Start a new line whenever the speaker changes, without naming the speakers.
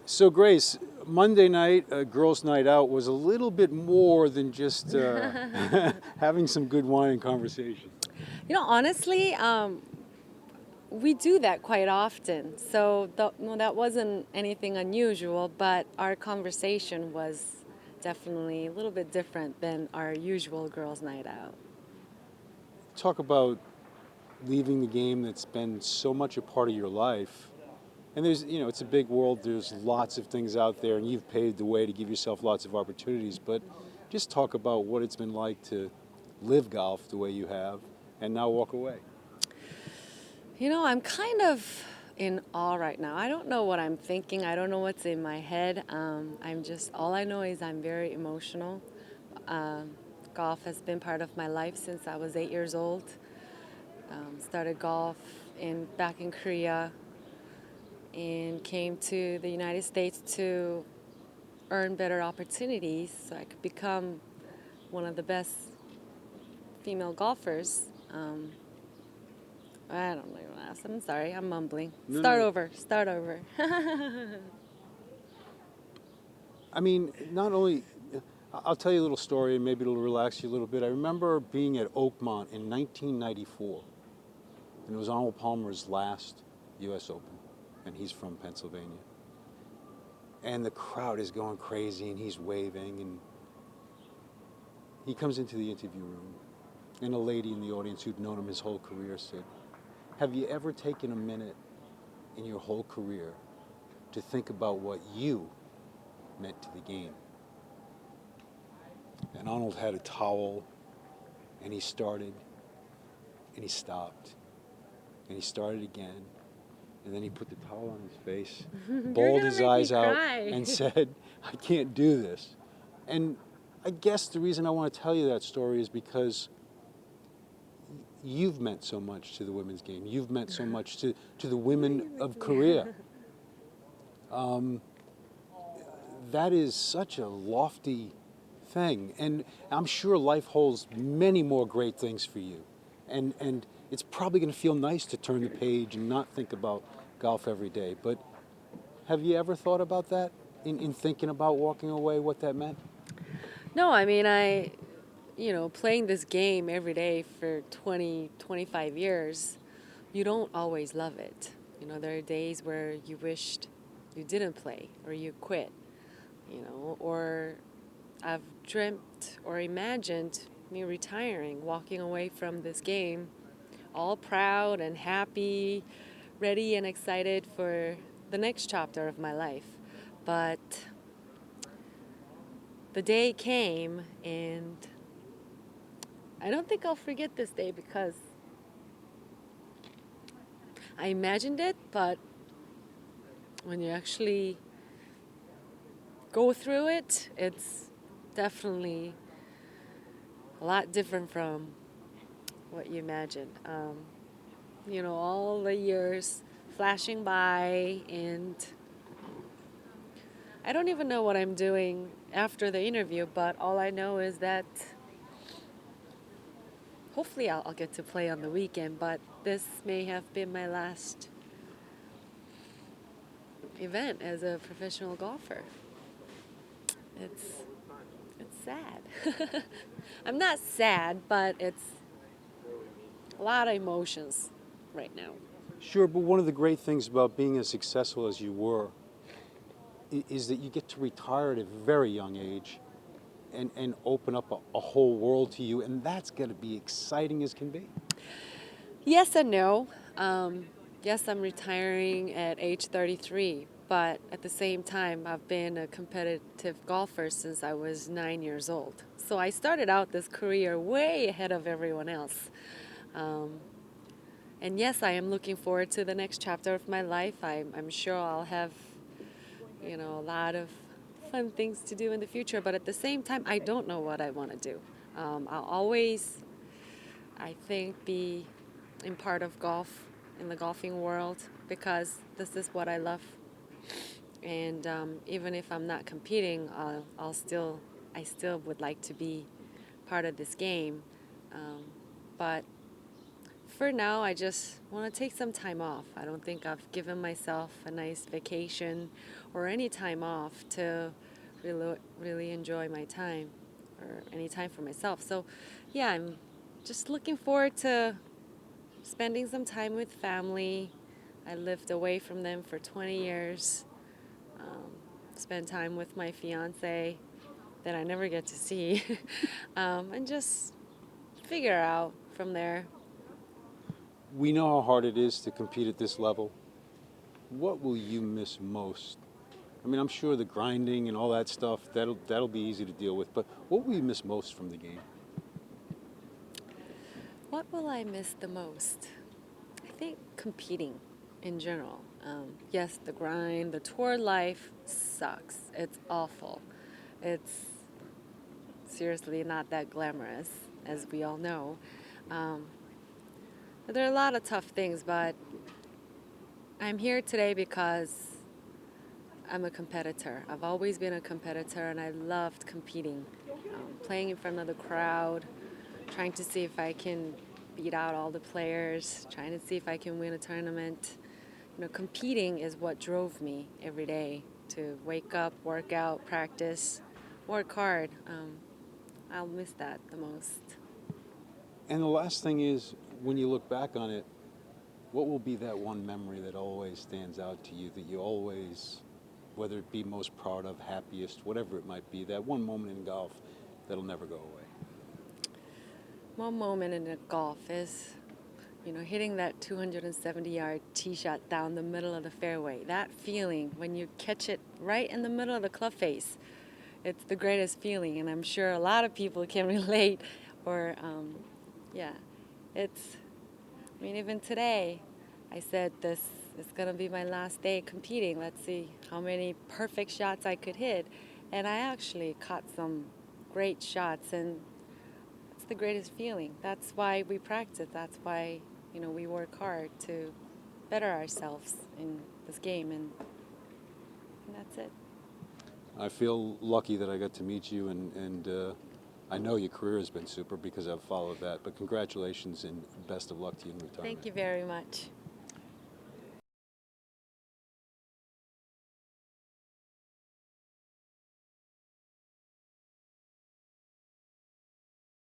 So, Grace, Monday night, girls' night out, was a little bit more than just having some good wine and conversation.
Honestly, we do that quite often. So no, that wasn't anything unusual, but our conversation was definitely a little bit different than our usual girls' night out.
Talk about leaving the game that's been so much a part of your life. And it's a big world. There's lots of things out there, and you've paved the way to give yourself lots of opportunities. But just talk about what it's been like to live golf the way you have and now walk away.
I'm kind of in awe right now. I don't know what I'm thinking. I don't know what's in my head. All I know is I'm very emotional. Um, Golf has been part of my life since I was 8 years old. Started golf back in Korea and came to the United States to earn better opportunities so I could become one of the best female golfers. I don't know what else. I'm sorry, I'm mumbling.
No,
Start
no.
over, start over.
I mean, not only, I'll tell you a little story and maybe it'll relax you a little bit. I remember being at Oakmont in 1994, and it was Arnold Palmer's last U.S. Open, and he's from Pennsylvania. And the crowd is going crazy, and he's waving, and he comes into the interview room, and a lady in the audience who'd known him his whole career said, "Have you ever taken a minute in your whole career to think about what you meant to the game?" And Arnold had a towel, and he started, and he stopped, and he started again, and then he put the towel on his face, bawled his eyes out, and said, "I can't do this." And I guess the reason I want to tell you that story is because you've meant so much to the women's game. You've meant so much to the women of Korea. That is such a lofty thing. And I'm sure life holds many more great things for you. And it's probably going to feel nice to turn the page and not think about golf every day. But have you ever thought about that in thinking about walking away, what that meant?
No, I mean, playing this game every day for 20, 25 years, you don't always love it. There are days where you wished you didn't play or you quit, or I've dreamt or imagined me retiring, walking away from this game, all proud and happy, ready and excited for the next chapter of my life. But the day came, and I don't think I'll forget this day because I imagined it, but when you actually go through it, it's definitely a lot different from what you imagined. All the years flashing by, and I don't even know what I'm doing after the interview, but all I know is that hopefully I'll get to play on the weekend, but this may have been my last event as a professional golfer. It's it's sad. I'm not sad, but it's a lot of emotions right now.
Sure, but one of the great things about being as successful as you were is that you get to retire at a very young age and open up a whole world to you, and that's going to be exciting as can be.
Yes and no. Yes, I'm retiring at age 33, but at the same time, I've been a competitive golfer since I was 9 years old. So I started out this career way ahead of everyone else. Um, and yes, I am looking forward to the next chapter of my life. I'm sure I'll have, a lot of fun things to do in the future, but at the same time, I don't know what I want to do. I'll always, I think, be in part of golf, in the golfing world, because this is what I love. And even if I'm not competing, I still would like to be part of this game. But for now, I just want to take some time off. I don't think I've given myself a nice vacation or any time off to really enjoy my time or any time for myself. So, yeah, I'm just looking forward to spending some time with family. I lived away from them for 20 years. Um, spend time with my fiance that I never get to see, and just figure out from there.
We know how hard it is to compete at this level. What will you miss most? I mean, I'm sure the grinding and all that stuff, that'll be easy to deal with, but what will you miss most from the game?
What will I miss the most? I think competing in general. Yes, the grind, the tour life sucks. It's awful. It's seriously not that glamorous, as we all know. Um, but there are a lot of tough things, but I'm here today because I'm a competitor. I've always been a competitor, and I loved competing, playing in front of the crowd, trying to see if I can beat out all the players, trying to see if I can win a tournament. Competing is what drove me every day to wake up, work out, practice, work hard. I'll miss that the most.
And the last thing is, when you look back on it, what will be that one memory that always stands out to you, that you always, whether it be most proud of, happiest, whatever it might be, that one moment in golf that'll never go away?
One moment in the golf is, hitting that 270-yard tee shot down the middle of the fairway. That feeling when you catch it right in the middle of the club face, it's the greatest feeling, and I'm sure a lot of people can relate. Or, yeah, even today, I said this is going to be my last day competing. Let's see how many perfect shots I could hit. And I actually caught some great shots, and it's the greatest feeling. That's why we practice. That's why, we work hard to better ourselves in this game, and that's it.
I feel lucky that I got to meet you, and I know your career has been super because I've followed that. But congratulations and best of luck to you in retirement.
Thank you very much.